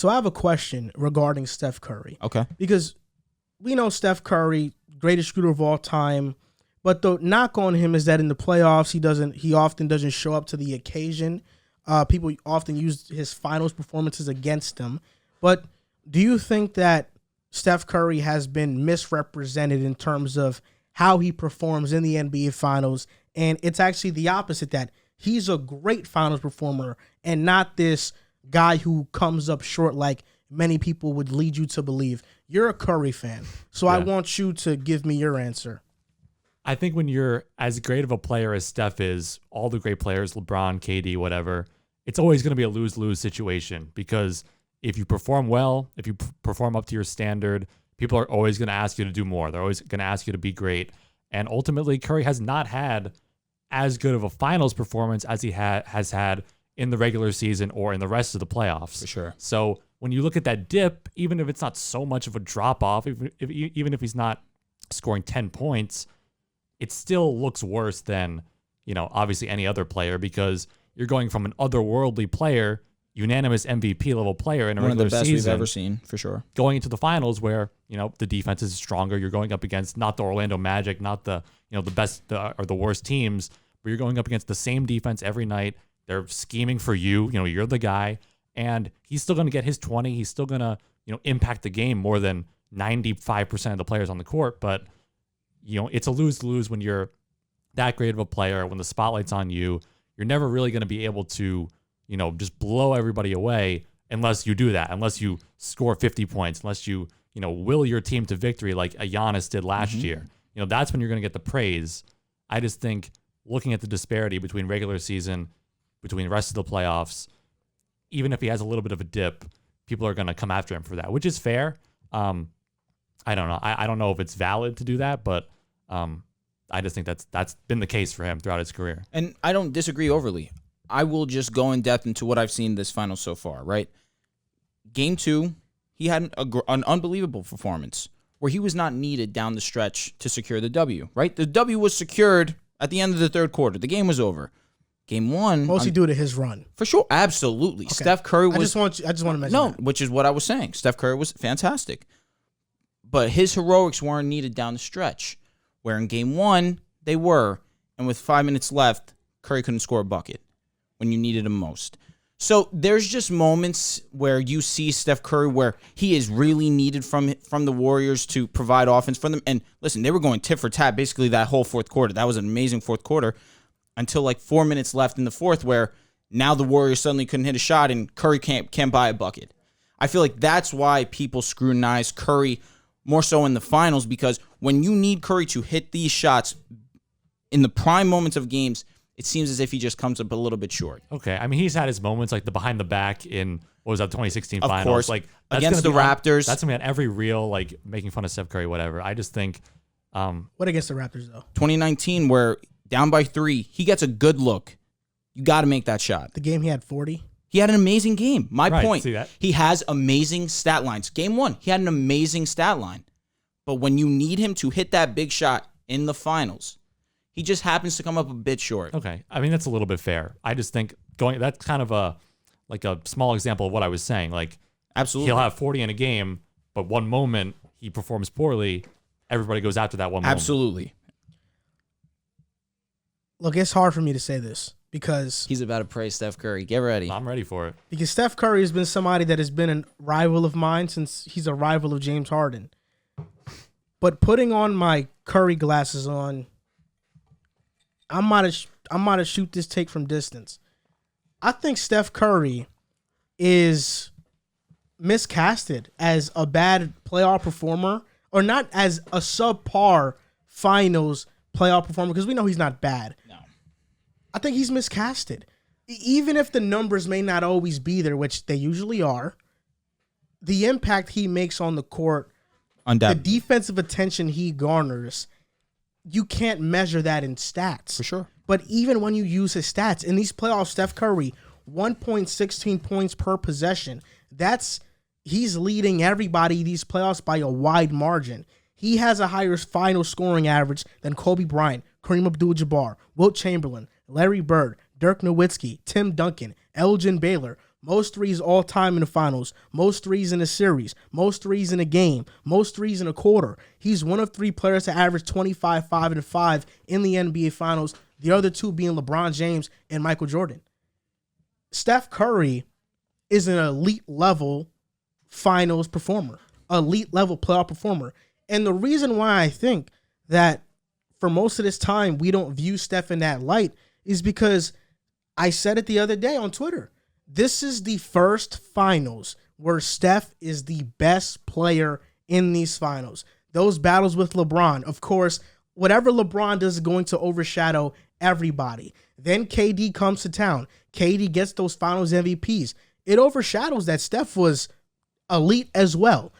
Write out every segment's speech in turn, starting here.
So I have a question regarding Steph Curry. Okay. Because we know Steph Curry, greatest shooter of all time, but the knock on him is that in the playoffs he often doesn't show up to the occasion. People often use his finals performances against him. But do you think that Steph Curry has been misrepresented in terms of how he performs in the NBA Finals? And it's actually the opposite, that he's a great finals performer and not this guy who comes up short like many people would lead you to believe. You're a Curry fan, so I want you to give me your answer. I think when you're as great of a player as Steph is, all the great players, LeBron, KD, whatever, it's always going to be a lose-lose situation, because if you perform well, if you perform up to your standard, people are always going to ask you to do more. They're always going to ask you to be great. And ultimately, Curry has not had as good of a finals performance as he has had in the regular season or in the rest of the playoffs. For sure. So when you look at that dip, even if it's not so much of a drop-off, even if he's not scoring 10 points, it still looks worse than, obviously any other player, because you're going from an otherworldly player, unanimous MVP level player in a regular season. One of the best we've ever seen, for sure. Going into the finals where, the defense is stronger. You're going up against not the Orlando Magic, not the, the best or the worst teams, but you're going up against the same defense every night. They're scheming for you. You're the guy, and he's still going to get his 20. He's still going to, impact the game more than 95% of the players on the court. But, it's a lose-lose when you're that great of a player, when the spotlight's on you. You're never really going to be able to, just blow everybody away unless you do that, unless you score 50 points, unless you, will your team to victory like a Giannis did last year. That's when you're going to get the praise. I just think looking at the disparity between regular season, between the rest of the playoffs, even if he has a little bit of a dip, people are going to come after him for that, which is fair. I don't know. I don't know if it's valid to do that, but I just think that's been the case for him throughout his career. And I don't disagree overly. I will just go in depth into what I've seen this final so far, right? Game 2, he had an unbelievable performance where he was not needed down the stretch to secure the W, right? The W was secured at the end of the third quarter. The game was over. Game 1, mostly due to his run. For sure. Absolutely. Okay. Steph Curry was... I just want to mention that. Which is what I was saying. Steph Curry was fantastic. But his heroics weren't needed down the stretch, where in Game 1, they were. And with 5 minutes left, Curry couldn't score a bucket when you needed him most. So there's just moments where you see Steph Curry where he is really needed from the Warriors to provide offense for them. And listen, they were going tit for tat basically that whole fourth quarter. That was an amazing fourth quarter until like 4 minutes left in the fourth, where now the Warriors suddenly couldn't hit a shot and Curry can't buy a bucket. I feel like that's why people scrutinize Curry more so in the finals, because when you need Curry to hit these shots in the prime moments of games, it seems as if he just comes up a little bit short. Okay. I mean, he's had his moments like the behind the back in, what was that, 2016 finals? Of course. Like, against the Raptors. That's going to be on every reel, like making fun of Steph Curry, whatever. I just think... what against the Raptors, though? 2019, where down by 3, he gets a good look. You got to make that shot. The game he had 40? He had an amazing game. My point, see that? He has amazing stat lines. Game 1, he had an amazing stat line. But when you need him to hit that big shot in the finals, he just happens to come up a bit short. Okay. I mean, that's a little bit fair. I just think that's kind of a small example of what I was saying. Like, absolutely, he'll have 40 in a game, but one moment he performs poorly, everybody goes after that one moment. Absolutely. Look, it's hard for me to say this because... He's about to praise Steph Curry. Get ready. I'm ready for it. Because Steph Curry has been somebody that has been a rival of mine since he's a rival of James Harden. But putting on my Curry glasses on, I'm about to shoot this take from distance. I think Steph Curry is miscasted as a bad playoff performer, or not as a subpar finals playoff performer, because we know he's not bad. No. I think he's miscasted. Even if the numbers may not always be there, which they usually are, the impact he makes on the court, the defensive attention he garners, you can't measure that in stats. For sure. But even when you use his stats, in these playoffs, Steph Curry, 1.16 points per possession. He's leading everybody these playoffs by a wide margin. He has a higher final scoring average than Kobe Bryant, Kareem Abdul-Jabbar, Wilt Chamberlain, Larry Bird, Dirk Nowitzki, Tim Duncan, Elgin Baylor. most threes all time in the finals, most threes in a series, most threes in a game, most threes in a quarter. He's one of 3 players to average 25, 5, and 5 in the NBA Finals, the other 2 being LeBron James and Michael Jordan. Steph Curry is an elite level finals performer, elite level playoff performer. And the reason why I think that for most of this time we don't view Steph in that light is because I said it the other day on Twitter. This is the first finals where Steph is the best player in these finals. Those battles with LeBron, of course, whatever LeBron does is going to overshadow everybody. Then KD comes to town. KD gets those finals MVPs. It overshadows that Steph was elite as well.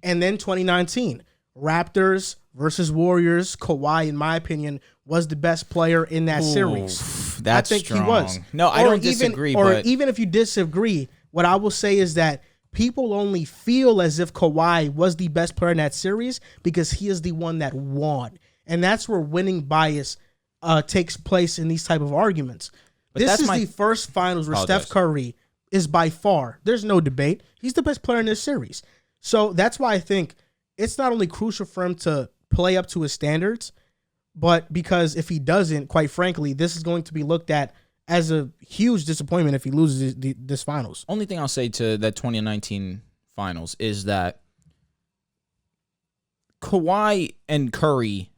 And then 2019, Raptors versus Warriors. Kawhi, in my opinion, was the best player in that series. That's I think strong. he was. No, I don't disagree. But even if you disagree, what I will say is that people only feel as if Kawhi was the best player in that series because he is the one that won. And that's where winning bias takes place in these type of arguments. But this is the first finals where Steph Curry is by far, there's no debate, he's the best player in this series. So that's why I think it's not only crucial for him to play up to his standards, but because if he doesn't, quite frankly, this is going to be looked at as a huge disappointment if he loses this finals. Only thing I'll say to that 2019 finals is that Kawhi and Curry,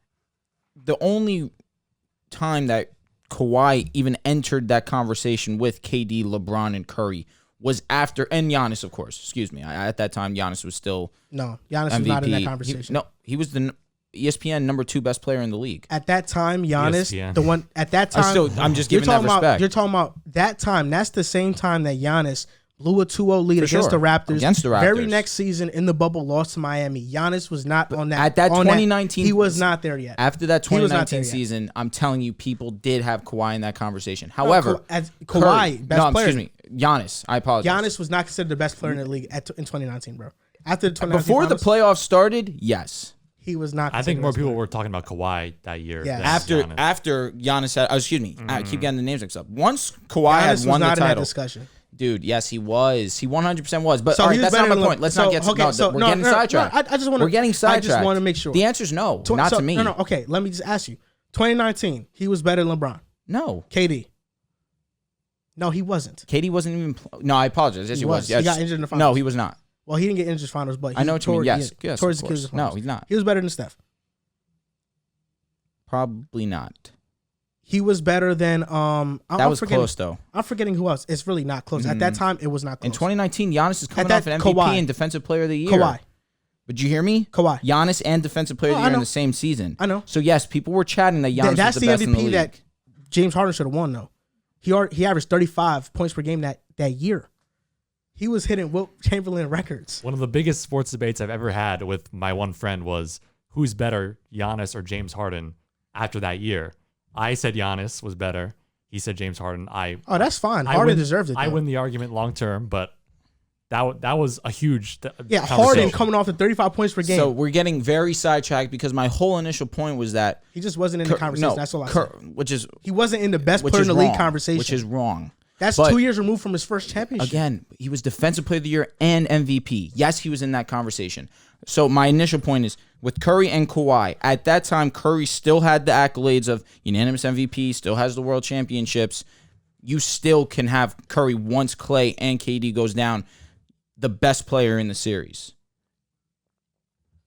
the only time that Kawhi even entered that conversation with KD, LeBron, and Curry was after, and Giannis, of course. Excuse me. At that time, Giannis was still Giannis MVP. was not in that conversation. He was the ESPN number 2 best player in the league. At that time, Giannis, ESPN. the one at that time, I'm just giving that respect. You're talking about that time. That's the same time that Giannis blew a 2-0 lead against the Raptors. Against the Raptors. Very next season in the bubble, lost to Miami. Giannis was not on that. At that 2019, he was not there yet. After that 2019 season, I'm telling you, people did have Kawhi in that conversation. However, Kawhi, best player. Excuse me, Giannis. I apologize. Giannis was not considered the best player in the league in 2019, bro. After the 2019 before the playoffs started, yes. He was not. I think more people were talking about Kawhi that year. Yeah. Than After Giannis had, excuse me, I keep getting the names mixed up. Once Kawhi had won the title, in that discussion. Dude, yes, he was. He 100% was. But so all right, that's not my point. Let's not get we're getting sidetracked. I just want to. We're getting sidetracked. I just want to make sure. The answer is no, not to me. No. Okay, let me just ask you. 2019, he was better than LeBron. No. KD. No, he wasn't. KD wasn't even. No, I apologize. Yes, he was. Yes. He got injured in the finals. No, he was not. Well, he didn't get injured in the finals, but I know what you mean. Yes, towards of the course. No, he's not. He was better than Steph. Probably not. He was better than that was close though. I'm forgetting who else. It's really not close. At that time, it was not close. In 2019, Giannis is coming off an MVP Kawhi. and Defensive Player of the Year. Kawhi. But did you hear me? Kawhi. Giannis and Defensive Player of the Year in the same season. I know. So yes, people were chatting that Giannis that's was the best in the MVP league. that James Harden should have won though. He averaged 35 points per game that year. He was hitting Wilt Chamberlain records. One of the biggest sports debates I've ever had with my one friend was who's better, Giannis or James Harden after that year. I said Giannis was better. He said James Harden. That's fine. Harden deserved it. I win the argument long term, but that was a huge Harden coming off the 35 points per game. So we're getting very sidetracked because my whole initial point was that he just wasn't in the conversation. That's all I said. He wasn't in the best player in the league conversation, which is wrong. That's 2 years removed from his first championship. Again, he was Defensive Player of the Year and MVP. Yes, he was in that conversation. So my initial point is, with Curry and Kawhi, at that time, Curry still had the accolades of unanimous MVP, still has the world championships. You still can have Curry once Klay and KD goes down, the best player in the series.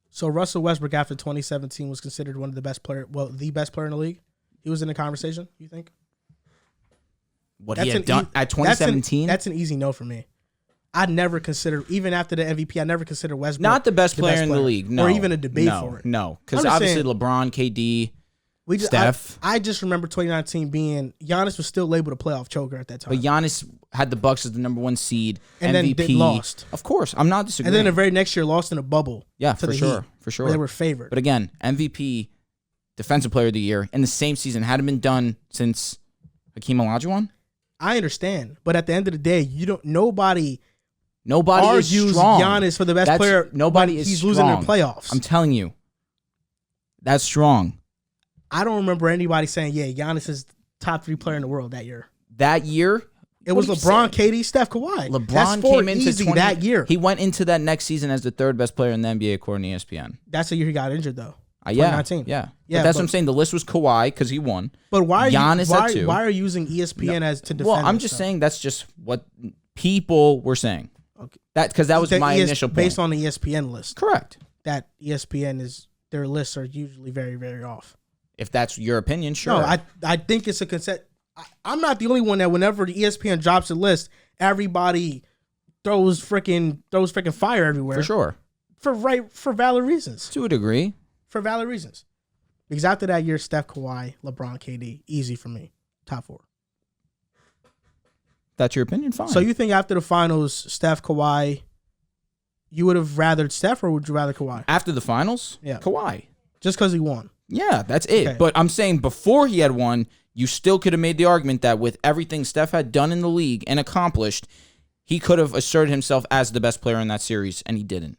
So Russell Westbrook after 2017 was considered one of the best the best player in the league? He was in the conversation, you think? What he had done at 2017? That's an easy no for me. I'd never consider, even after the MVP, I never considered Westbrook not the best player in the league, no, or even a debate for it. No, because obviously LeBron, KD, Steph. I just remember 2019 being Giannis was still labeled a playoff choker at that time. But Giannis had the Bucks as the number 1 seed, and MVP. then they lost. Of course, I'm not disagreeing. And then the very next year lost in a bubble. Yeah, to for the sure, Heat, for sure. Where they were favored. But again, MVP, Defensive Player of the Year in the same season hadn't been done since Hakeem Olajuwon. I understand, but at the end of the day, nobody argues is strong. Giannis for the best player. Nobody is he's strong. Losing in the playoffs. I'm telling you, that's strong. I don't remember anybody saying, "Yeah, Giannis is top 3 player in the world that year." That year, It was What are you LeBron, saying? KD, Steph, Kawhi. That's LeBron four came into easy that year. He went into that next season as the third best player in the NBA according to ESPN. That's the year he got injured, though. Yeah, 2019. yeah. Yeah, But that's but- what I'm saying. The list was Kawhi because he won. But why are Giannis you, at why, 2. why are you using ESPN as to defend? Well, I'm this just stuff? saying that's just what people were saying. Okay. Because that was The my initial point. based on the ESPN list. Correct. That ESPN is their lists are usually very, very off. If that's your opinion, sure. No, I think it's a consent. I'm not the only one that whenever the ESPN drops a list, everybody throws freaking fire everywhere. For sure. For valid reasons. To a degree. For valid reasons. Because after that year, Steph, Kawhi, LeBron, KD, easy for me. Top 4. That's your opinion? Fine. So you think after the finals, Steph, Kawhi, you would have rathered Steph or would you rather Kawhi? After the finals? Yeah. Kawhi. Just because he won. Yeah, that's it. Okay. But I'm saying before he had won, you still could have made the argument that with everything Steph had done in the league and accomplished, he could have asserted himself as the best player in that series, and he didn't.